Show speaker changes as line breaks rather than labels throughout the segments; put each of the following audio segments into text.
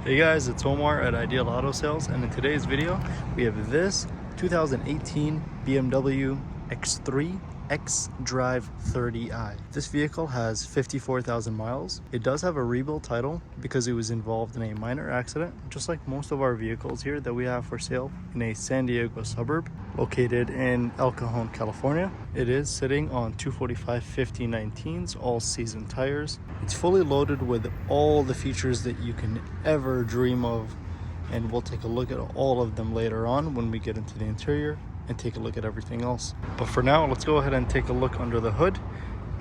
Hey guys, it's Omar at Ideal Auto Sales, and in today's video we have this 2018 BMW X3 XDRIVE30i. This vehicle has 54,000 miles. It does have a rebuild title because it was involved in a minor accident, just like most of our vehicles here that we have for sale in a San Diego suburb located in El Cajon, California. It is sitting on 245 5019s, all season tires. It's fully loaded with all the features that you can ever dream of, and we'll take a look at all of them later on when we get into the interior and take a look at everything else. But for now, let's go ahead and take a look under the hood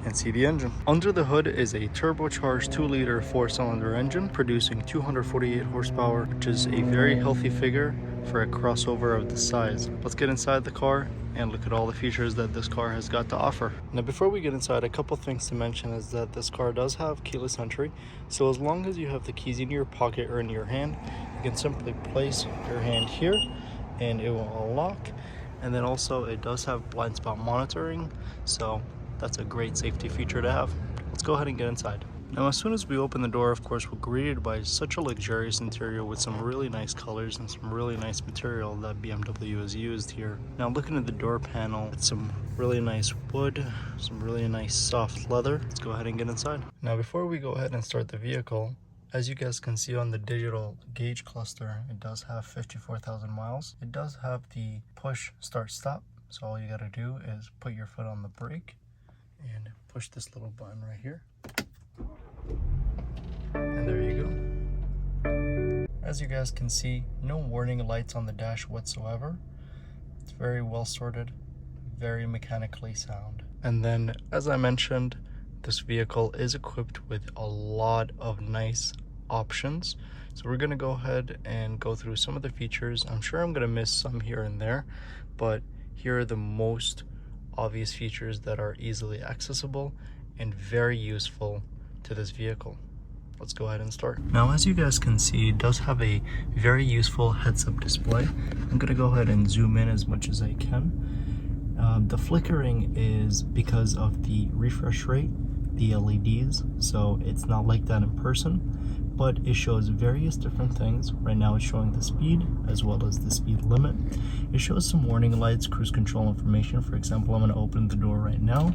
and see the engine. Under the hood is a turbocharged 2-liter 4-cylinder engine producing 248 horsepower, which is a very healthy figure for a crossover of this size. Let's get inside the car and look at all the features that this car has got to offer. Now before we get inside, a couple things to mention is that this car does have keyless entry, so as long as you have the keys in your pocket or in your hand, you can simply place your hand here and it will unlock. And then also it does have blind spot monitoring, so that's a great safety feature to have. Let's go ahead and get inside. Now as soon as we open the door, of course, we're greeted by such a luxurious interior with some really nice colors and some really nice material that BMW has used here. Now looking at the door panel, it's some really nice wood, some really nice soft leather. Let's go ahead and get inside. Now before we go ahead and start the vehicle, as you guys can see on the digital gauge cluster, it does have 54,000 miles. It does have the push start stop, so all you gotta do is put your foot on the brake and push this little button right here. And there you go. As you guys can see, no warning lights on the dash whatsoever. It's very well sorted, very mechanically sound. And then, as I mentioned, this vehicle is equipped with a lot of nice options. So we're going to go ahead and go through some of the features. I'm sure I'm going to miss some here and there, but here are the most obvious features that are easily accessible and very useful to this vehicle. Let's go ahead and start. Now, as you guys can see, it does have a very useful heads-up display. I'm going to go ahead and zoom in as much as I can. The flickering is because of the refresh rate, the LEDs, so it's not like that in person, but it shows various different things. Right now it's showing the speed as well as the speed limit. It shows some warning lights, cruise control information. For example, I'm going to open the door right now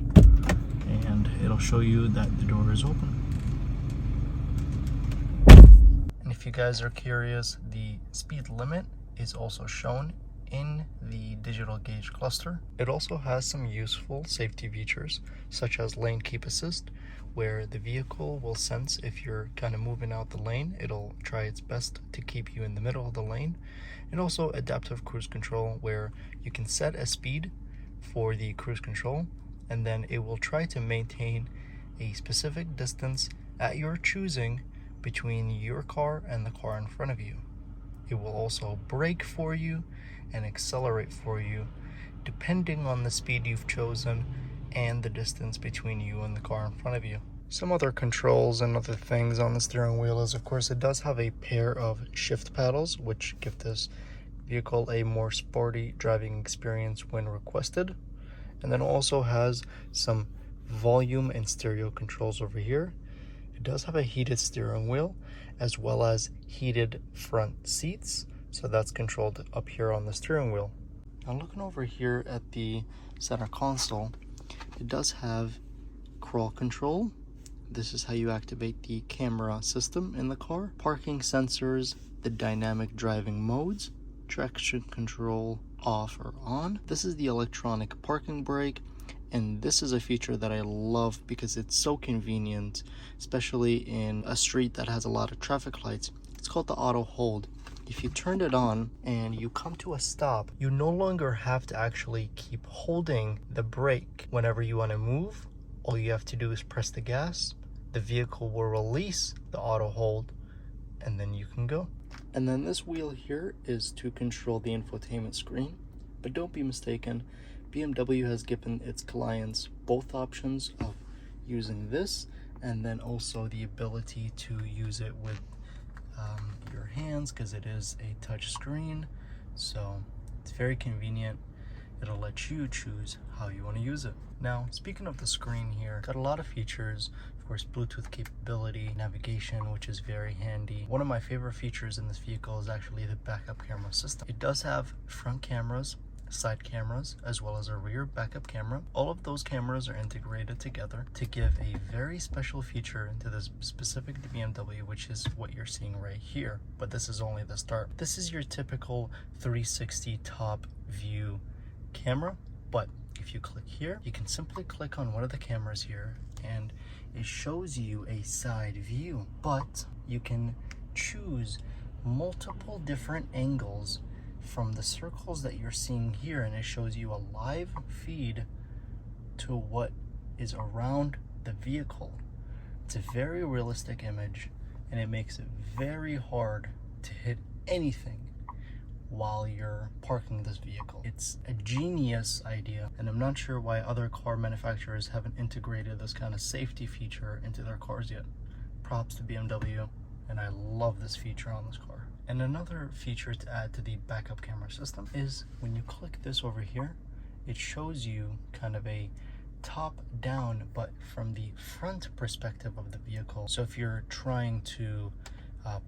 and it'll show you that the door is open. And if you guys are curious, the speed limit is also shown in the digital gauge cluster. It also has some useful safety features such as lane keep assist, where the vehicle will sense if you're kind of moving out the lane. It'll try its best to keep you in the middle of the lane. And also adaptive cruise control, where you can set a speed for the cruise control and then it will try to maintain a specific distance at your choosing between your car and the car in front of you. It will also brake for you and accelerate for you depending on the speed you've chosen and the distance between you and the car in front of you. Some other controls and other things on the steering wheel is, of course, it does have a pair of shift paddles which give this vehicle a more sporty driving experience when requested. And then also has some volume and stereo controls over here. It does have a heated steering wheel as well as heated front seats, so that's controlled up here on the steering wheel. Now looking over here at the center console, it does have crawl control. This is how you activate the camera system in the car, parking sensors, the dynamic driving modes, traction control off or on. This is the electronic parking brake. And this is a feature that I love because it's so convenient, especially in a street that has a lot of traffic lights. It's called the auto hold. If you turn it on and you come to a stop, you no longer have to actually keep holding the brake whenever you want to move. All you have to do is press the gas. The vehicle will release the auto hold and then you can go. And then this wheel here is to control the infotainment screen. But don't be mistaken, BMW has given its clients both options of using this and then also the ability to use it with your hands, because it is a touch screen, so it's very convenient. it'll let you choose how you want to use it. Now, speaking of the screen here, got a lot of features. Of course, Bluetooth capability, navigation, which is very handy. One of my favorite features in this vehicle is actually the backup camera system. It does have front cameras, side cameras, as well as a rear backup camera. All of those cameras are integrated together to give a very special feature to this specific BMW, which is what you're seeing right here. But this is only the start. This is your typical 360 top view camera, but if you click here, you can simply click on one of the cameras here and it shows you a side view, but you can choose multiple different angles from the circles that you're seeing here, and it shows you a live feed to what is around the vehicle. It's a very realistic image, and it makes it very hard to hit anything while you're parking this vehicle. It's a genius idea, and I'm not sure why other car manufacturers haven't integrated this kind of safety feature into their cars yet. Props to BMW, and I love this feature on this car. And another feature to add to the backup camera system is when you click this over here, it shows you kind of a top down, but from the front perspective of the vehicle. So if you're trying to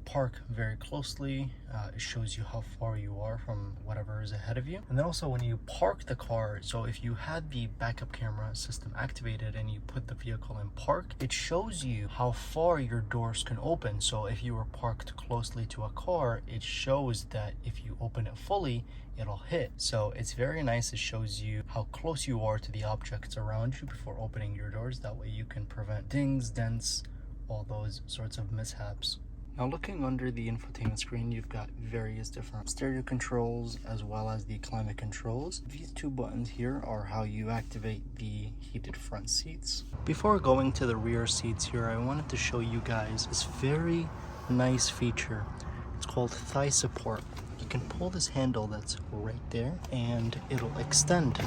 park very closely, it shows you how far you are from whatever is ahead of you. And then also when you park the car, so if you had the backup camera system activated and you put the vehicle in park, it shows you how far your doors can open. So if you were parked closely to a car, it shows that if you open it fully, it'll hit. So it's very nice. It shows you how close you are to the objects around you before opening your doors. That way you can prevent dings, dents, all those sorts of mishaps. Now looking under the infotainment screen, you've got various different stereo controls as well as the climate controls. These two buttons here are how you activate the heated front seats. Before going to the rear seats here, I wanted to show you guys this very nice feature. It's called thigh support. You can pull this handle that's right there and it'll extend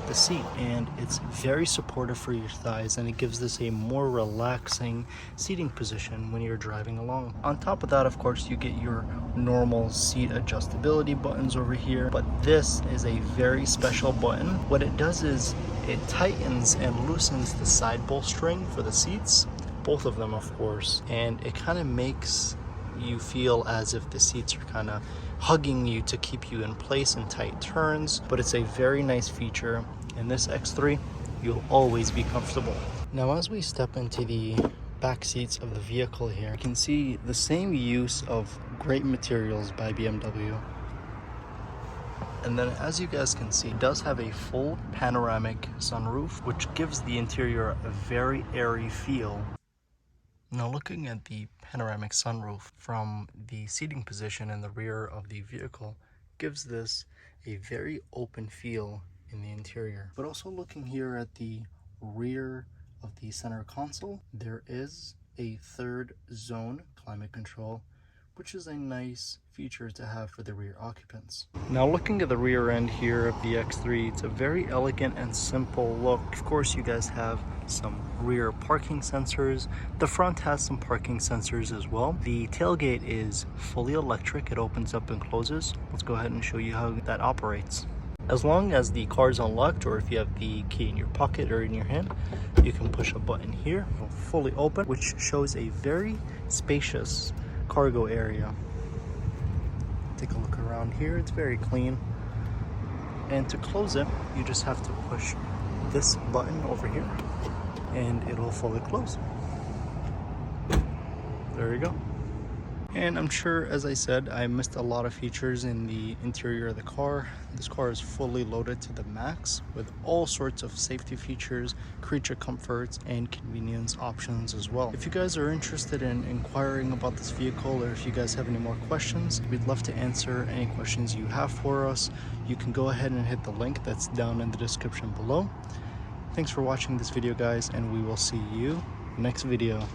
the seat, and it's very supportive for your thighs, and it gives this a more relaxing seating position when you're driving along. On top of that, of course, you get your normal seat adjustability buttons over here, but this is a very special button. What it does is it tightens and loosens the side bolstering for the seats, both of them of course, and it kind of makes you feel as if the seats are kind of hugging you to keep you in place in tight turns. But it's a very nice feature. In this X3, you'll always be comfortable. Now as we step into the back seats of the vehicle here, you can see the same use of great materials by BMW. And then as you guys can see, it does have a full panoramic sunroof, which gives the interior a very airy feel. Now looking at the panoramic sunroof from the seating position in the rear of the vehicle gives this a very open feel in the interior. But also looking here at the rear of the center console, there is a third zone climate control, which is a nice feature to have for the rear occupants. Now looking at the rear end here of the X3, it's a very elegant and simple look. Of course, you guys have some rear parking sensors. The front has some parking sensors as well. The tailgate is fully electric. It opens up and closes. Let's go ahead and show you how that operates. As long as the car is unlocked, or if you have the key in your pocket or in your hand, you can push a button here, it'll fully open, which shows a very spacious cargo area. Take a look around here, it's very clean. And to close it, you just have to push this button over here and it'll fully close. There you go. And I'm sure, as I said, I missed a lot of features in the interior of the car. This car is fully loaded to the max with all sorts of safety features, creature comforts, and convenience options as well. If you guys are interested in inquiring about this vehicle, or if you guys have any more questions, we'd love to answer any questions you have for us. You can go ahead and hit the link that's down in the description below. Thanks for watching this video, guys, and we will see you next video.